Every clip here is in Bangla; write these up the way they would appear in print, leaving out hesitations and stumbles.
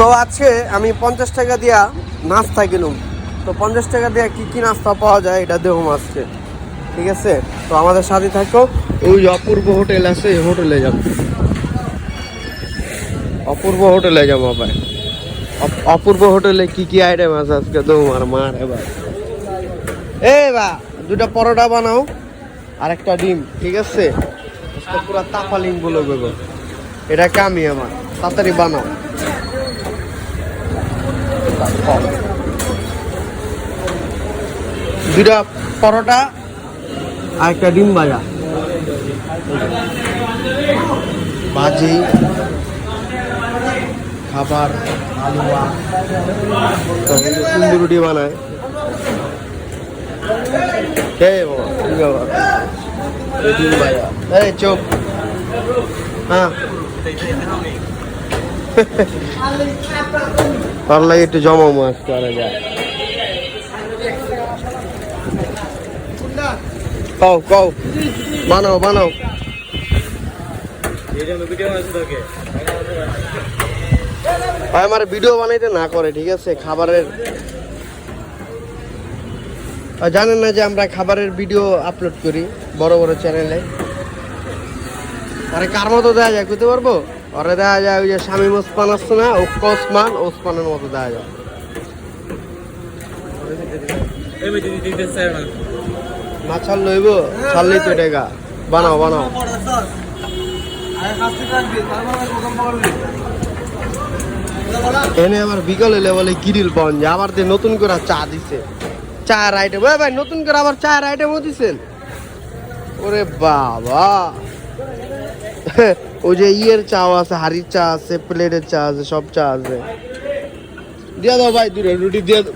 তো আজকে আমি 50 টাকা দিয়া নাস্তা কিনুম। তো 50 টাকা দিয়ে কি নাস্তা পাওয়া যায় এটা দেখুন আজকে, ঠিক আছে? তো আমাদের সাথে থাকো। ওই অপূর্ব হোটেল আছে, এই হোটেলে যাব। অপূর্ব হোটেলে যাবো ভাই। অপূর্ব হোটেলে কি আইটেম আছে আজকে দেখুন। আর মার এবার বা দুটা পরোটা বানাও আর একটা ডিম, ঠিক আছে? পুরা তাফালিং বলে গেব, এটা কামি আমার। তাড়াতাড়ি বানাও। দুটা পরোটা আর একটা ডিম ভাজা, ভাজি, খাবার, হালুয়া, তন্দুরি রুটি বানায়। ডিম ভাজা, এই চোখ, হ্যাঁ তার লাগে একটু জমাও মাছ করা যায়। কও কও, বানাও বানাও। ভাই আমার ভিডিও বানাইতে না করে, ঠিক আছে? খাবারের জানেন না যে আমরা খাবারের ভিডিও আপলোড করি বড় বড় চ্যানেলে। আরে কার মতো দেখা যায় বুঝতে পারবো? ওরে দেখা যায় ওই যে শামীম ওসমান আসছে না, ওসমানের মতো দেখা যায়। না ছাড় লইব, ছাড়লেই তো টাকা। বানাও বানাও। এনে আবার বিকাল হইলে বলে গিরিল পাওয়া যায়, আবার যে নতুন করে চা দিছে, চার আইটেম। ভাই নতুন করে আবার চার আইটেমও দিছেন। ওরে বাবা, ওই যে ইয়ের চা আছে, হাড়ির চা আছে, প্লেটের চা আছে, সব চা আছে। দিয়ে দাও ভাই, দুটো রুটি দিয়ে দাও।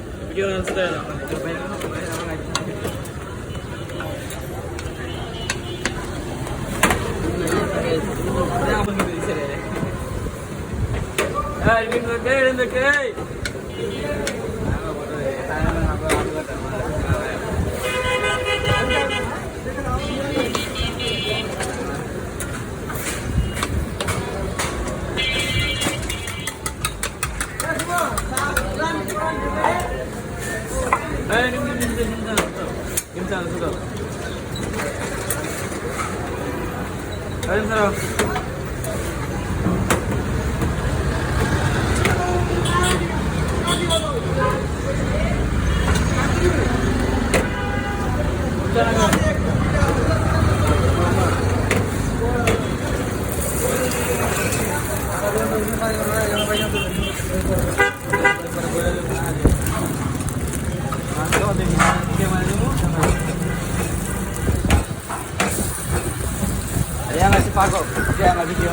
Ayan nga si Paco. Kaya nga video.